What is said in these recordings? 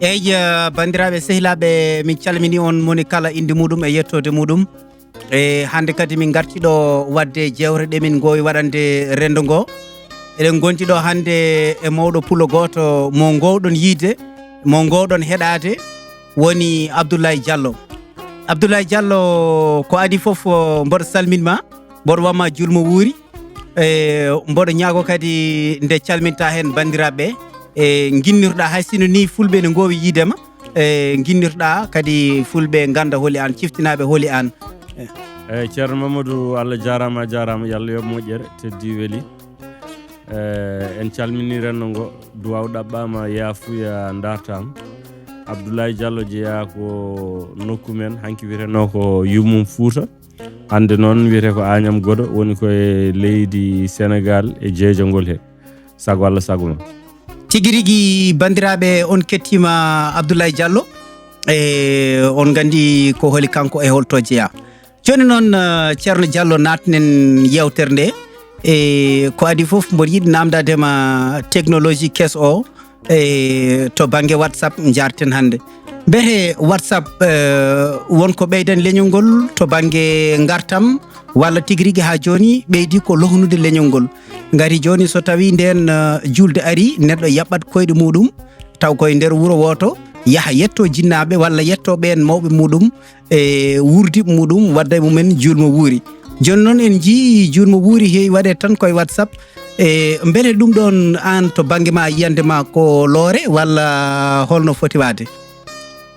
eyi bandiraɓe sehilaɓe min calmini on moni kala inde muɗum e yettode muɗum e hande kadi min gartiɗo wadde jewre ɗe min gowi waɗande rendo ngo eɗen gontiɗo hande e mawɗo pulo goto mo gowɗon yiide mo gowɗon heɗade woni Abdoulaye Diallo. Abdoulaye Diallo ko adi foof mboɗo salminma mboɗo wamma julmo wuuri e mboɗo ñaago kadi nde calminta hen bandiraɓe e guinnirɗa hay sino ni fulɓe ne gowi yiidema e guinnirɗa kadi fulɓe ganda hooli an ciftinaɓe hooli an. eyyi ceerno Mamadou Allah jarama a jarama yo Allah yoɓ moƴƴere teddi weeli en calmini renndo ngo duwaw ɗaɓɓama yaafuya dartama. Abdoulaye Diallo jeeya ko nokku men hanki wiyeteno ko Yummum Fouta hande noon wiyete ko Agnam Godo woni koye leydi Sénégal e jeejongol he sago Allah sago ma. Tigui rigui bandiraɓe on kettima Abdoulaye Diallo e on gandi ko holi kanko e holto jeeya. Joni noon ceerno Diallo natnen yewtere nde e ko adi foof mboɗo yiɗi namdadema technologie kees o e to banggue WhatsApp jarten hande beete WhatsApp wonko ɓeydan leñol ngol to banggue gartam walla tigui rigui ha joni ɓeydi ko lohnude leñol ngol gari joni so tawi nden julde ari neɗɗo yaɓɓat koyɗe muɗum taw koye nder wuuro woto yaaha yetto jinnaɓe walla yetto ɓen mawɓe muɗum e wurdiɓe muɗum wadda mumen julmo wuuri. Joni noon en jii julmo wuuri heewi waɗe tan koye WhatsApp e beele ɗum ɗon an to banggue ma yiyandema ko loore walla holno foti wade?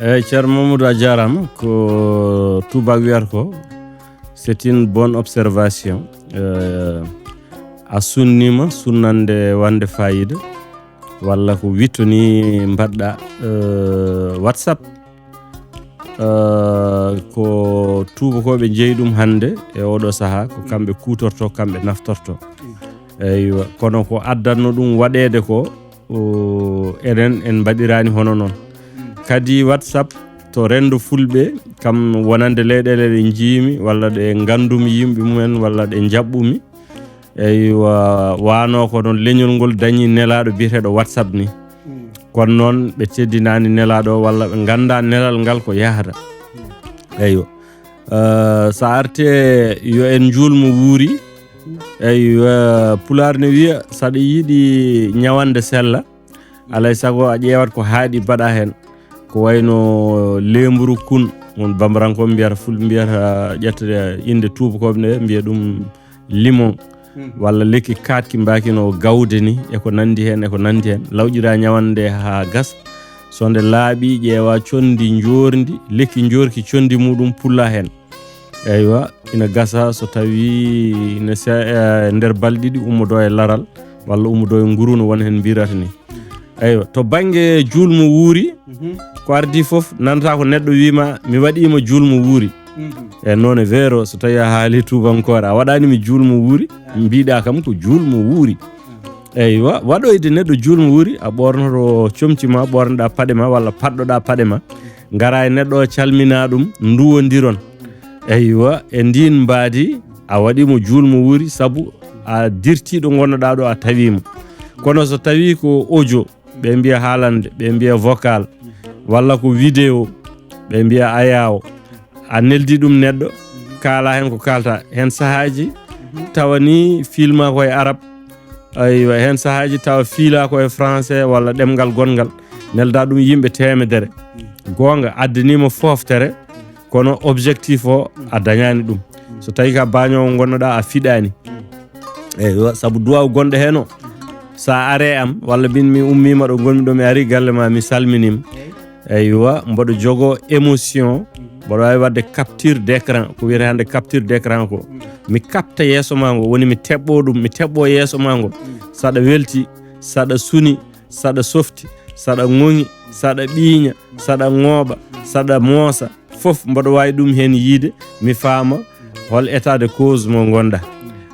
eyyi ceerno Mamadou a jarama ko tubak wiyata ko c'est une bonne observation a sunnima sunnande wande fayida walla ko witto ni mbaɗɗa WhatsApp ko tubakoɓe jeeyi ɗum hande e oɗo saaha ko kamɓe kutorto kamɓe naftorto eyyi kono ko addanno ɗum waɗede ko enen en mbaɗirani hono noon kadi WhatsApp to rendo fulɓe kam wonande leyɗele ɗe jiimi walla ɗe gandumi yimɓe mumen walla ɗe jaɓɓumi eyyi wano ko noon leñol ngol dañi nelaɗo biyeteɗo WhatsApp ni kono noon ɓe teddinani nelaɗo walla ɓe ganda nelal ngal ko yahata eyyo sa arte yo en julmo wuuri eyyi pular ne wiya saɗa yiiɗi ñawande sella alay saago a ƴewat ko haaɗi mbaɗa hen ko wayno lemburu kun won bambarankoɓe mbiyata fulɓe mbiyata ƴetta inde tubakoɓe nde mbiya ɗum limon walla lekki katki mbakino gawde ni eko nandi hen lawƴira ñawande ha gas so nde laaɓi ƴeewa condi jordi lekki jorki condi muɗum pulla hen eywa ina gasa so tawi nder balɗe ɗiɗi ummodo e laral walla ummodo e nguru no won hen mbirata ni eywa to banggue julmo wuuri ko ardi foof nanta ko neɗɗo wima mi waɗima julmo wuuri e noon e vero so tawi a haali tubankore a waɗanimi julmo wuuri mbiɗa kam ko julmo wuuri eywa waɗoyde neɗɗo julmo wuuri a ɓornoto comci ma ɓornoɗa paɗe ma walla padɗoɗa paɗe ma gara e neɗɗo o calmina ɗum duwodiron eywa e ndin mbaadi a waɗimo julmo wuuri saabu a dirtiɗo gonnoɗa ɗo a tawimo kono so tawi ko audio ɓe mbiya haalande ɓe mbiya vocal walla ko vidéo ɓe mbiya ayawo a neldi ɗum neɗɗo kaala hen ko kalta hen sahaji tawa ni filma koye arabe aywa hen sahaji tawa fiila koye français walla ɗemgal gongal nelda ɗum yimɓe temedere gonga addanima foftere kono objectif o a dañani ɗum so tawi ka bañowo gonnoɗa a fiɗani eyyi saabu duwaw gonɗo hen o sa are am walla min mi ummima ɗo gonmi ɗo mi ari galle ma mi salminima eywa mboɗo jogo émotion mboɗo wawi wadde capture d'écran ko wiyete hande capture d'écran ko mi capta yeeso ma ngo woni mi teɓɓo ɗum mi teɓɓo yeeso ma ngo saɗa welti saɗa suni saɗa softi saɗa ŋoŋi saɗa ɓiiña saɗa ŋooɓa saɗa moosa fof mboɗo wawi ɗum hen yiide mi faama hol état de cause mo gonɗa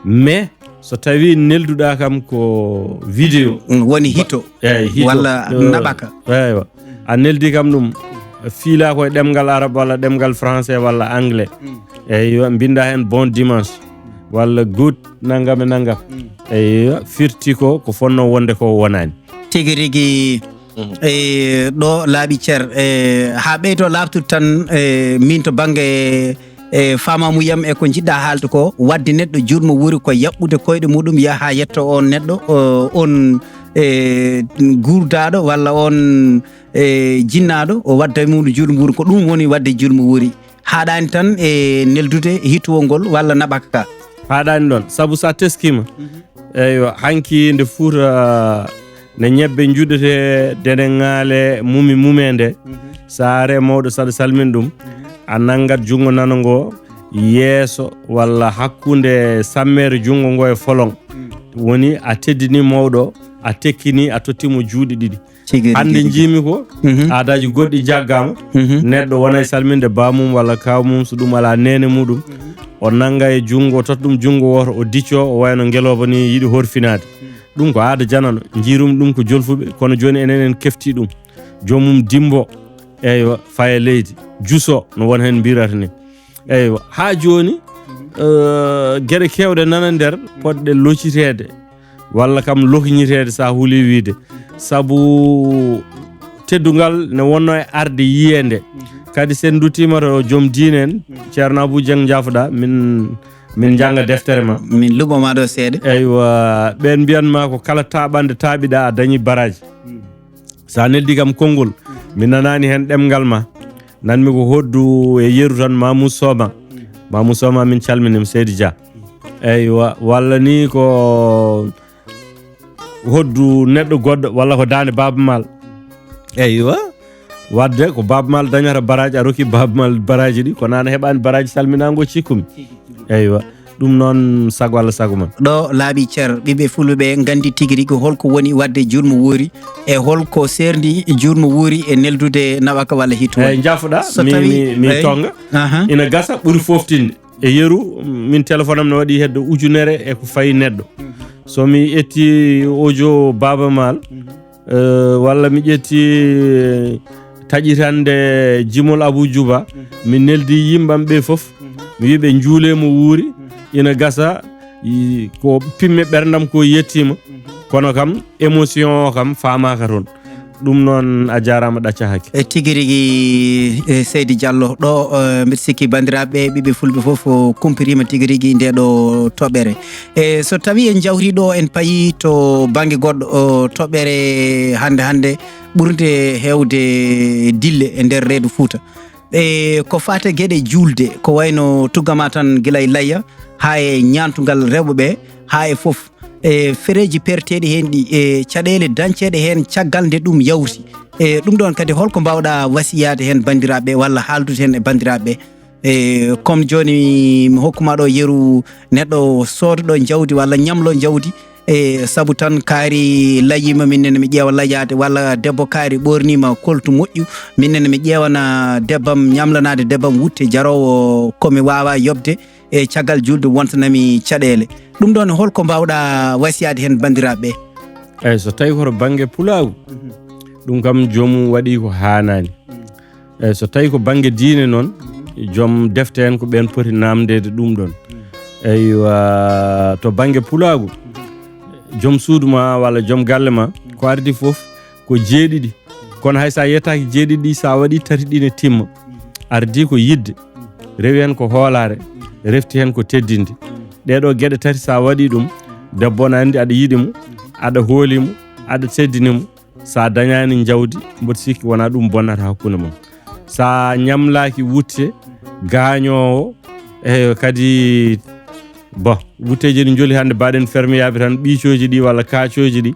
mais so tawi nelduɗa kam ko vidéo woni hito walla naɓaka eywa a neldi kam ɗum fiila koye ɗemgal arabe walla ɗemgal français walla anglais eyyi binda hen bon dimanche walla good nangam e nangam eyyi firti ko fonno wonde ko wonani tigui rigui ɗo laaɓi ceer ha ɓeyto labtude tan min to banggue famamuyam e ko jiɗɗa haalde ko wadde neɗɗo jurmo wuuri ko yaɓɓude koyɗe muɗum yaha yetto on neɗɗo on gurdaɗo walla on jinnaɗo o wadda muɗum jurmo wuuri ko ɗum woni wadde jurmo wuuri haɗani tan e neldude hittuwol ngol walla naɓaka ka haɗani ɗon saabu sa teskima eyyo hanki nde fuuta ne ñebbe juɗete denenŋaale mumede sa remoɗo saɗa salmin ɗum a nanggat jungo nano ngo yeeso walla hakkunde sammere jungo ngo e folon woni a teddini mawɗo a tekkini a tottimo juuɗe ɗiɗi hande jimi ko aadaji goɗɗi jaggama neɗɗo wona e salminde bamum walla kawmum so ɗum ala nene muɗum o nanga e jungo o totta ɗum jungo woto o dicco o wayno ngeloba ni yiɗi horfinade ɗum ko aada janano jirum ɗum ko jolfuɓe kono joni enen en kefti ɗum jomum dimbo eywa faye leydi juso no won hen mbirata ni eywa ha joni gueɗe kewɗe nana nder poɗɗe loccitede walla kam lokiñitede sa huuli wiide saabu teddugal ne wonno e arde yiyende kadi sen duttima to joom diine en ceerno Abou Dieng jafoɗa min janga deftere ma min luɓoma ɗo seeɗa eywa ɓen mbiyanma ko kala taɓande taaɓiɗa a dañi baraji sa neldi kam konngol mi nanani hen ɗemgal ma nanmi ko hoddu e yeru tan Mamou Soma min calminima Seydi Dia eywa walla ni ko hoddu neɗɗo goɗɗo walla ko dande Baba Mal eywa wadde ko Baba Mal dañata baraji a rokki Baba Mal baraji ɗi ko nana heɓani baraji salminago cikkumi eywa ɗum noon sago Allah sago man ɗo laaɓi ceer ɓiɓe fulɓe gandi tigui rigui holko woni wadde jurmo wuuri e holko serdi jurmo wuuri e neldude naɓaka walla hittude eyyi jafoɗa mi tonga ina gasa ɓuuri foftinde e yeru min téléphone am ne waɗi hedde ujunere e ko fayi neɗɗo somi ƴetti audio Baba Mal walla mi ƴetti taƴitande Jimol Abou Djouba mi neldi yimɓamɓe foof mi wiɓe juulemo wuuri ina gasa ko pimme ɓerdam ko yettima kono kam émotion o kam famaka toon ɗum noon a jarama ɗacca hakke e tigui rigui Seydi Diallo ɗo mbiɗa sikki bandiraɓe ɓiɓe fulɓe foof kumpirima tigui rigui nde ɗo toɓɓere e so tawi en jawti ɗo en paayi to banggue goɗɗo toɓɓere hande ɓurde hewde dille e nder reedu Fouta ko fate gueɗe julde ko wayno tuggama tan guilay layya ha e ñantugal rewɓeɓe ha e foof e fereji perteɗi hen ɗi e caɗele dañceɗe hen caggal nde ɗum yawti e ɗum ɗon kadi holko mbawɗa wasiyade hen bandiraɓe walla haaldude hen e bandiraɓe e comme joni mi hokkuma ɗo yeru neɗɗo soodoɗo jawdi walla ñamlo jawdi e saabu tan kaari layima minnene mi ƴeewa layade walla debbo kaari ɓornima koltu moƴƴu minnene mi ƴeewana debbam ñamlanade debbam wutte jarowo komi wawa yobde e caggal julde wontanami caɗele ɗum ɗon holko mbawɗa wasiyade hen bandiraɓe eyyi so tawi koto banggue pulagu ɗum kam jomum waɗi ko hanani eyyi so tawi ko banggue diine noon joom defte hen ko ɓen poti namdede ɗum ɗon eywa to banggue pulagu joom suudu ma walla joom galle ma ko ardi foof ko jeeɗiɗi kono hay sa yettaki jeeɗiɗi sa waɗi tati ɗi ne timma ardi ko yidde rewi hen ko hoolare refti hen ko teddinde ɗeɗo gueɗe tati sa waɗi ɗum debbo ne andi aɗa yiɗimo aɗa hoolimo aɗa teddinimo sa dañani jawdi mboɗo sikki wona ɗum bonnata hakkude mon sa ñamlaki wutte gañowo e kadi bon wutteji ɗi joli hande mbaɗen fermiyaɓe tan ɓicoji ɗi walla kaacoji ɗi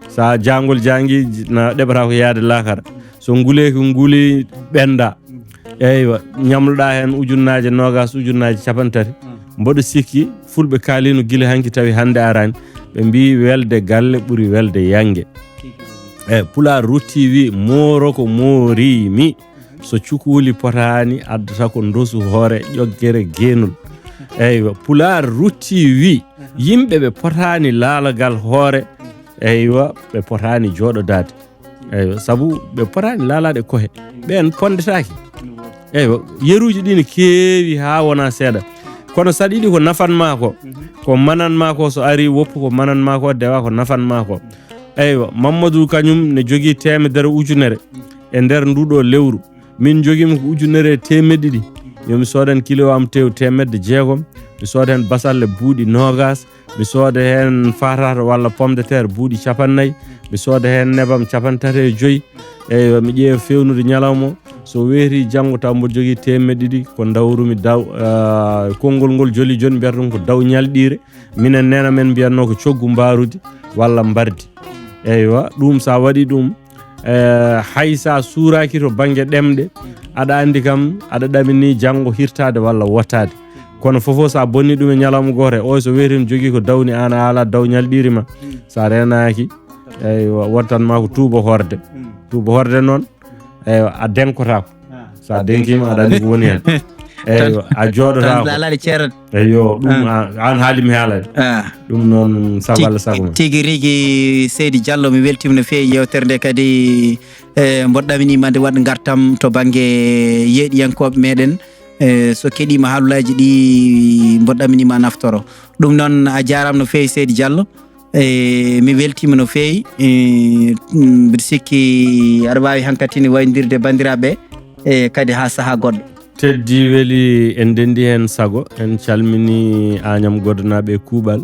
sa jangol jangui na ɗeɓata ko yaade lakara so nguuleki nguuli ɓenda eywa ñamloɗa hen ujunnaje nogas ujunnaje capantati mboɗo sikki fulɓe kaalino guila hanki tawi hande arani ɓe mbi welde galle ɓuuri welde yangue eyyi Pulaar rutti wi mooro ko moorimi so cukuuli potani addata ko ndosu hoore ƴoggere geenul eywa Pulaar rutti wi yimɓe ɓe potani laalagal hoore eywa ɓe potani jooɗodade eywa sabu ɓe potani laalade kohe ɓen pondetaki eywa yeruji ɗi ne keewi ha wona seeɗa kono saɗa yiɗi ko nafanma ko mananma ko so ari woppu ko mananma ko dewa ko nafanma ko eywa Mamadou kañum ne jogui temedere ujunere e nder nduɗo lewru min jogimi ko ujunere temedde ɗiɗi yomi sodan kilo am tew temedde jeegom mi soda hen basalle buuɗi nogas mi soda hen fatata walla pomme de terre buuɗi 50 mi soda hen nebam 35 eywa mi ƴeewa fewnude ñalawma so weeti janggo taw mbo jogui temedde ɗiɗi ko dawrumi daw konngol ngol joli joni mbiyata ɗum ko daw ñalɗire minen nena men mbiyatno ko coggu mbarude walla mbardi eywa ɗum sa waɗi ɗum hay sa suuraki to banggue ɗemɗe aɗa andi kam aɗa ɗamini janggo hirtade walla wottade kono fofo sa bonni ɗum e ñalawma goto o so weeti jogui ko dawni an a ala daw ñalɗiri ma sa renaki eywa wontanma ko tuuba horde noon eywa a denkotako sa denkima aɗa andi ko woni hen eywa a jooɗotako alaɗe ceerata eyo ɗum an haalimi haalade ɗum noon sago Allah sago ma tigui rigui Seydi Diallo mi weltima no fewi yewtere nde kadi mboɗɗaminima nde waɗa gartam to banggue yeeɗiyankoɓe meɗen so keɗima haalullaji ɗi mboɗɗaminima naftoro ɗum noon a jarama no fewi Seydi Diallo mi weltima no fewi mbiɗa sikki aɗa wawi hankkatine waynodirde bandiraɓe kadi ha saaha goɗɗo teddi weeli en dendi hen sago en calmini Agnam Godonaɓe kuuɓal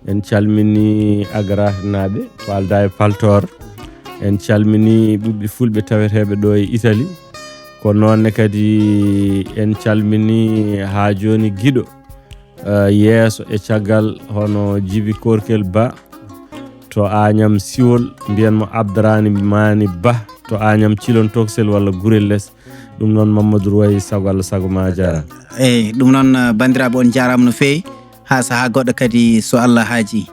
en calmini Agarata naɓe Walda e Paltor en calmini ɓiɓɓe fulɓe taweteɓe ɗo e Italie ko nonne kadi en calmini ha joni guiɗo yeeso e caggal hono Djiby Korkel Ba to Agnam Siwol mbiyanmo Abdrani Mani Ba to Agnam Cilon Toksel walla Gurel Less ɗum noon Mamadou Roy sago Allah sago ma jara eyyi ɗum noon bandiraɓe on jarama no fewi ha saaha goɗɗo kadi so Allah haaji